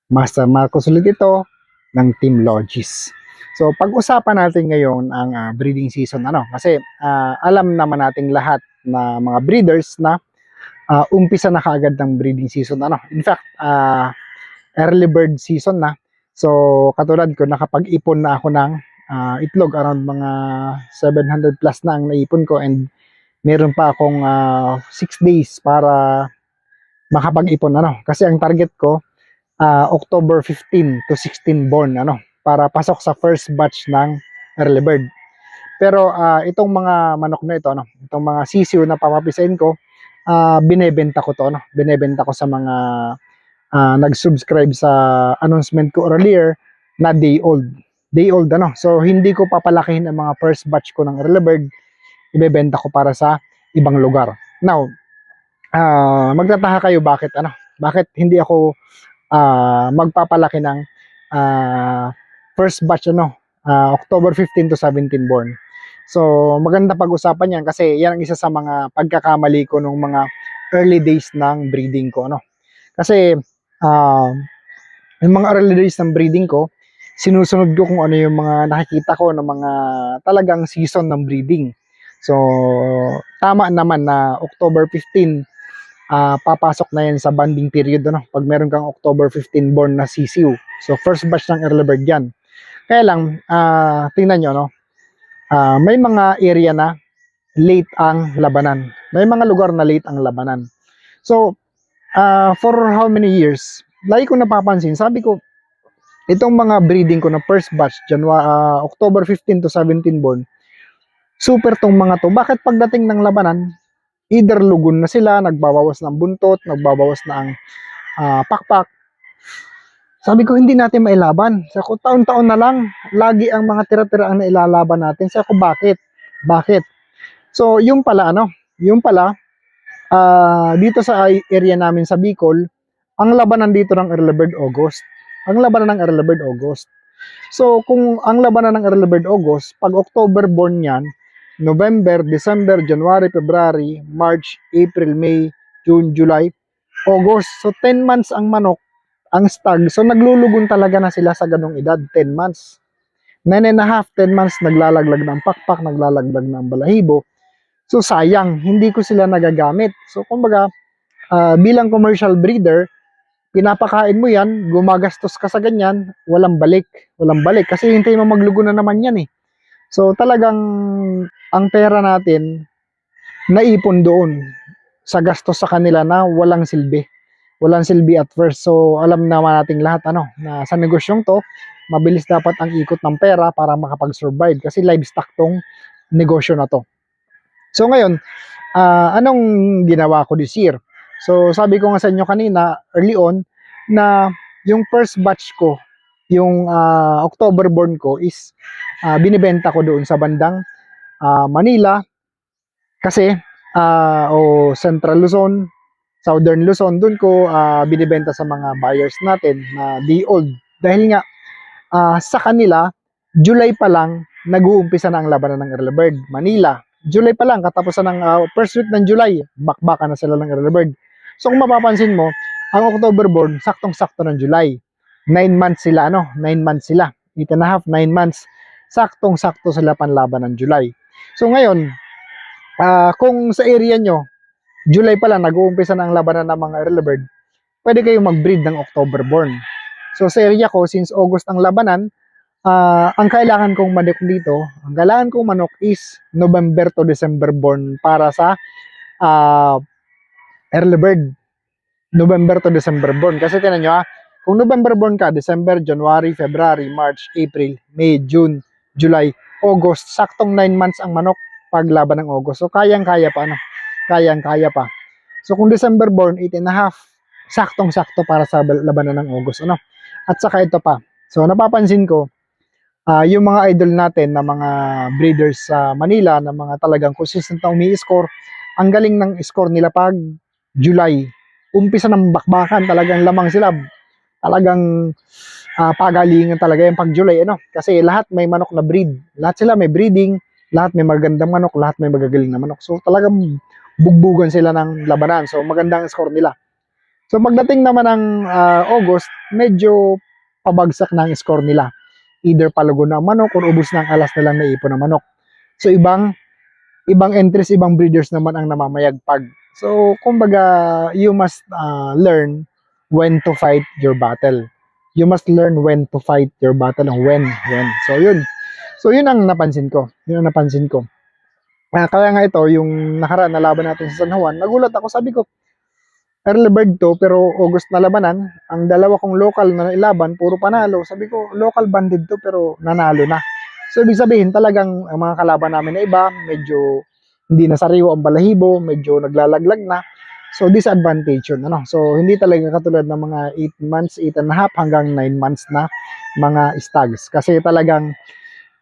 Master Marcos ulit ito ng Team Logis. So pag-usapan natin ngayon ang breeding season kasi alam naman nating lahat na mga breeders na umpisa na kaagad ng breeding season In fact, early bird season na. So katulad ko nakapag-ipon na ako ng itlog, around mga 700 plus na ang naipon ko, and meron pa akong 6 days para makapag-ipon kasi ang target ko October 15 to 16 born para pasok sa first batch ng early bird. Pero itong mga manok na ito itong mga sisiw na papapisain ko, binebenta ko to binebenta ko sa mga nag-subscribe sa announcement ko earlier na day old. So hindi ko papalakihin ang mga first batch ko ng early bird, ibebenta ko para sa ibang lugar. Now, magtataha kayo bakit hindi ako magpapalaki ng first batch October 15 to 17 born. So maganda pag-usapan yan kasi yan ang isa sa mga pagkakamali ko nung mga early days ng breeding ko kasi yung mga early days ng breeding ko, sinusunod ko kung ano yung mga nakikita ko ng mga talagang season ng breeding. So tama naman na October 15 papasok na yan sa banding period pag meron kang October 15 born na sisiw. So first batch ng early bird yan. Kaya lang tingnan nyo may mga area na late ang labanan. May mga lugar na late ang labanan. So for how many years, lagi ko napapansin, sabi ko itong mga breeding ko na first batch October 15 to 17 born, super tong mga to. Bakit pagdating ng labanan, either lugon na sila, nagbabawas ng buntot, nagbabawas na ang pakpak. Sabi ko, hindi natin mailaban. Sabi ko, taon-taon na lang, lagi ang mga tira-tira ang nailalaban natin. Sabi ko, bakit? Bakit? So, yung pala, dito sa area namin sa Bicol, ang labanan dito ng early bird August. Ang labanan ng early bird August. So, kung ang labanan ng early bird August, pag October born yan, November, December, January, February, March, April, May, June, July, August. So 10 months ang manok, ang stag. So naglulugon talaga na sila sa ganong edad, 10 months. 9 and a half, 10 months, naglalaglag ng pakpak, naglalaglag ng balahibo. So sayang, hindi ko sila nagagamit. So kumbaga, bilang commercial breeder, pinapakain mo yan, gumagastos ka sa ganyan, walang balik. Walang balik kasi hintay mo maglugo na naman yan eh. So talagang ang pera natin naipon doon sa gastos sa kanila na walang silbi. Walang silbi at first. So alam naman nating lahat na sa negosyong to, mabilis dapat ang ikot ng pera para makapag-survive kasi livestock tong negosyo na to. So ngayon, anong ginawa ko this year? So sabi ko nga sa inyo kanina, early on, na yung first batch ko, yung October born ko is binibenta ko doon sa bandang Manila kasi o Central Luzon, Southern Luzon, doon ko binibenta sa mga buyers natin na day old. Dahil nga sa kanila, July pa lang nag-uumpisa na ang labanan ng early bird. Manila, July pa lang, katapusan ng first week ng July, bakbakan na sila ng early bird. So kung mapapansin mo, ang October born, saktong-sakto ng July. 9 months sila 9 months sila. 8 and a half, 9 months. Saktong-sakto sila panlaban ng July. So ngayon, kung sa area nyo, July pa lang nag-uumpisa na ang labanan ng mga early bird, pwede kayong mag-breed ng October born. So sa area ko, since August ang labanan, ang kailangan kong manok dito, ang kailangan kong manok is November to December born para sa early bird. November to December born. Kasi tinan nyo kung November born ka, December, January, February, March, April, May, June, July, August, saktong 9 months ang manok paglaban ng August. So kayang-kaya pa Kayang-kaya pa. So kung December born, 8 and a half, saktong-sakto para sa labanan ng August At saka ito pa. So napapansin ko, yung mga idol natin na mga breeders sa Manila na mga talagang consistent na umi-score, ang galing ng score nila pag July. Umpisa ng bakbakan, talagang lamang sila. Talagang pagalingan talaga yung pag July kasi lahat may manok na breed. Lahat sila may breeding, lahat may magandang manok, lahat may magagaling na manok. So talagang bugbugan sila ng labanan. So magandang score nila. So pagdating naman ng August, medyo pabagsak na ang score nila. Either palago na ang manok or ubos na ang alas nilang naipon ng manok. So ibang entries, ibang breeders naman ang namamayagpag. So kumbaga, you must learn when to fight your battle. You must learn when to fight your battle and when. So yun. So yun ang napansin ko. Yun ang napansin ko. Kaya nga ito, yung nakaraan na laban natin sa San Juan, nagulat ako, sabi ko, early bird to, pero August na labanan. Ang dalawa kong local na ilaban, puro panalo. Sabi ko, local banded to, pero nanalo na. So, ibig sabihin, talagang ang mga kalaban namin na iba, medyo hindi na sariwa ang balahibo, medyo naglalaglag na. So, disadvantage yun. Ano? So, hindi talaga katulad ng mga 8 months, 8 and a half, hanggang 9 months na mga stags. Kasi talagang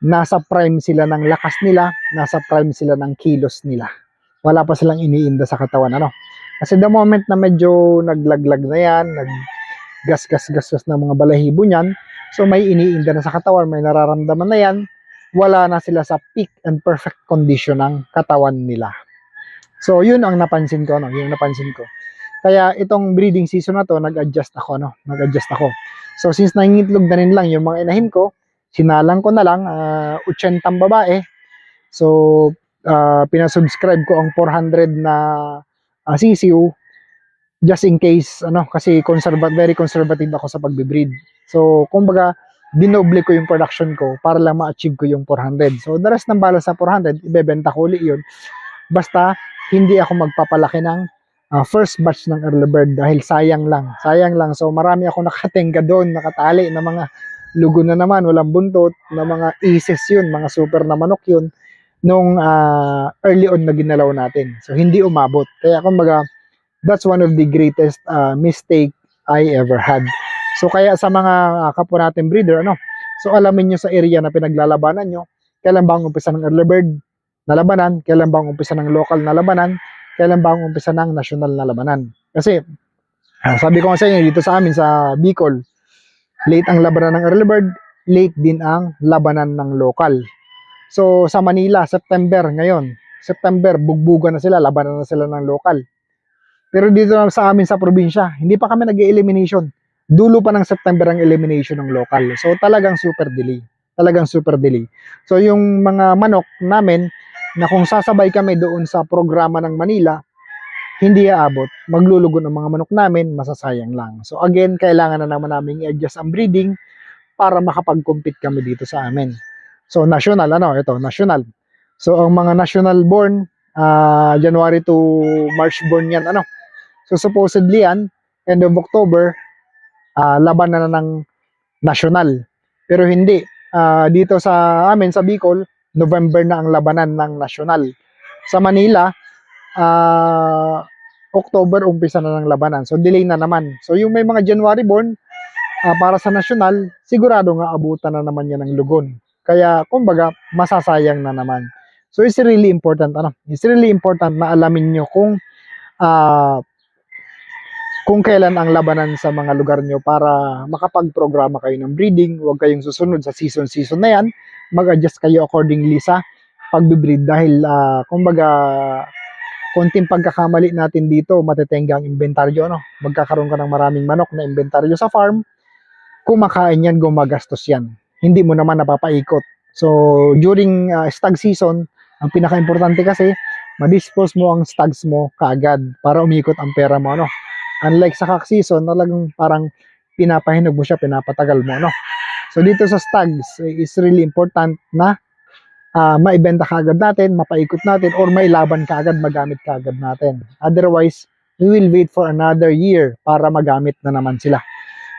nasa prime sila ng lakas nila, nasa prime sila ng kilos nila. Wala pa silang iniinda sa katawan. Ano? Kasi the moment na medyo naglaglag na yan, naggasgas-gasgas na mga balahibo niyan, so may iniinda na sa katawan, may nararamdaman na yan, wala na sila sa peak and perfect condition ng katawan nila. So yun ang napansin ko, no? Yung napansin ko. Kaya itong breeding season na to, nag-adjust ako, no? Nag-adjust ako. So since nangingitlog na rin lang yung mga inahin ko, sinalang ko na lang, 80 babae. So pinasubscribe ko ang 400 na sisiw just in case, ano, kasi very conservative ako sa pagbe-breed. So, kumbaga, dinoble ko yung production ko para lang ma-achieve ko yung 400. So, the rest ng bala sa 400, ibebenta ko ulit yun. Basta, hindi ako magpapalaki ng first batch ng early bird dahil sayang lang. Sayang lang. So, marami ako nakatenga doon, nakatali na mga lugo na naman, walang buntot, na mga isis yun, mga super na manok yun, nung early on na ginalaw natin. So, hindi umabot. Kaya, kumbaga, that's one of the greatest mistake I ever had. So kaya sa mga kapwa natin breeder, ano, so alamin nyo sa area na pinaglalabanan nyo, kailan ba ang umpisa ng early bird na labanan, kailan ba ang umpisa ng local na labanan, kailan ba ang umpisa ng national na labanan. Kasi sabi ko nga sa inyo, dito sa amin sa Bicol, late ang labanan ng early bird, late din ang labanan ng local. So sa Manila, September ngayon, September, bugbugan na sila, labanan na sila ng local. Pero dito sa amin sa probinsya, hindi pa kami nag-elimination. Dulo pa ng September ang elimination ng local. So talagang super delay. Talagang super delay. So yung mga manok namin, na kung sasabay kami doon sa programa ng Manila, hindi aabot. Maglulugon ang mga manok namin, masasayang lang. So again, kailangan na naman namin i-adjust ang breeding para makapag-compete kami dito sa amin. So national, ano, ito, national. So ang mga national born, January to March born yan, ano, so supposedly yan, end of October, laban na ng national. Pero hindi. Dito sa amin, sa Bicol, November na ang labanan ng national. Sa Manila, October umpisa na ng labanan. So delay na naman. So yung may mga January born, para sa national, sigurado nga abutan na naman yan ng lugon. Kaya kumbaga, masasayang na naman. So it's really important, ano? It's really important na alamin nyo kung kailan ang labanan sa mga lugar nyo para makapag-programa kayo ng breeding. Huwag kayong susunod sa season na yan. Mag-adjust kayo accordingly sa pagbe-breed dahil kumbaga konting pagkakamali natin dito, matitenga ang inventaryo. No? Magkakaroon ka ng maraming manok na inventaryo sa farm. Kumakain yan, gumagastos yan. Hindi mo naman napapaikot. So during stag season, ang pinaka-importante kasi, ma-dispose mo ang stags mo kaagad para umikot ang pera mo. Ano? Unlike sa cock season, talagang parang pinapahinog mo siya, pinapatagal mo, no? So dito sa stags, it's really important na maibenta kaagad natin, mapaikot natin, or mailaban kaagad, magamit kaagad natin. Otherwise, we will wait for another year para magamit na naman sila.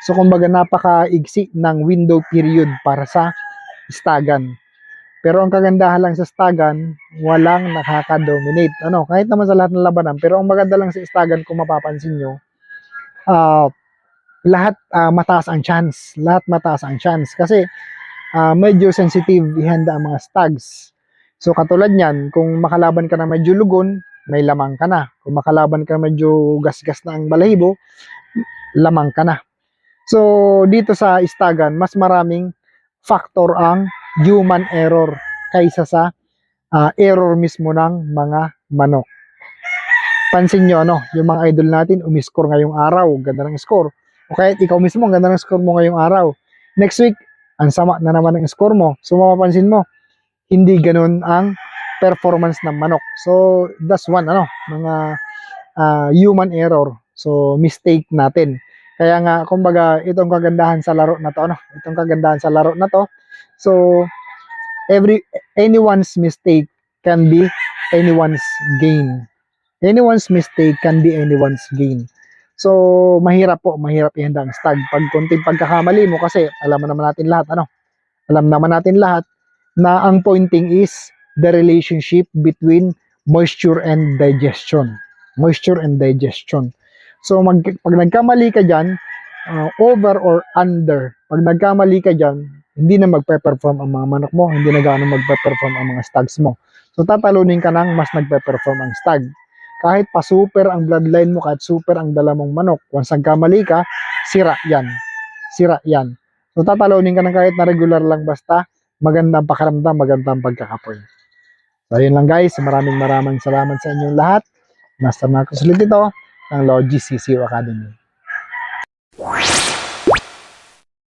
So kumbaga napaka-igsi ng window period para sa stagan. Pero ang kagandahan lang sa stagan, walang nakaka-dominate. Ano, kahit naman sa lahat ng labanan, pero ang maganda lang sa stagan, kung mapapansin nyo, lahat mataas ang chance. Lahat mataas ang chance. Kasi medyo sensitive ihanda ang mga stags. So katulad niyan, kung makalaban ka na medyo lugon, may lamang ka na. Kung makalaban ka na medyo gasgas na ang balahibo, lamang ka na. So dito sa stagan, mas maraming factor ang human error kaysa sa error mismo ng mga manok. pansin nyo, yung mga idol natin, umiscore ngayong araw, ganda ng score. O kaya ikaw mismo, ganda ng score mo ngayong araw. Next week, ang sama na naman ng score mo. So, mapapansin mo, hindi ganun ang performance ng manok. So, that's one, mga human error. So, mistake natin. Kaya nga, kumbaga, itong kagandahan sa laro na to, Itong kagandahan sa laro na to. So, anyone's mistake can be anyone's gain. Anyone's mistake can be anyone's gain. So, mahirap ihanda ang stag. Pag konting pagkakamali mo, kasi alam naman natin lahat, Alam naman natin lahat na ang pointing is the relationship between moisture and digestion. Moisture and digestion. So, pag nagkamali ka dyan, over or under, pag nagkamali ka dyan, hindi na magpe-perform ang mga manok mo, hindi na gaano magpe-perform ang mga stags mo. So, tatalunin ka ng mas nagpe-perform ang stag. Kahit pa super ang bloodline mo, kahit super ang dala mong manok, once nagkamali ka, sira yan. Sira yan. So, tatalunin ka ng kahit na regular lang, basta magandang pakiramdam, magandang pagkakapoy. So, yun lang guys. Maraming salamat sa inyong lahat. Master Marcos ulit ito ng Logi CCU Academy.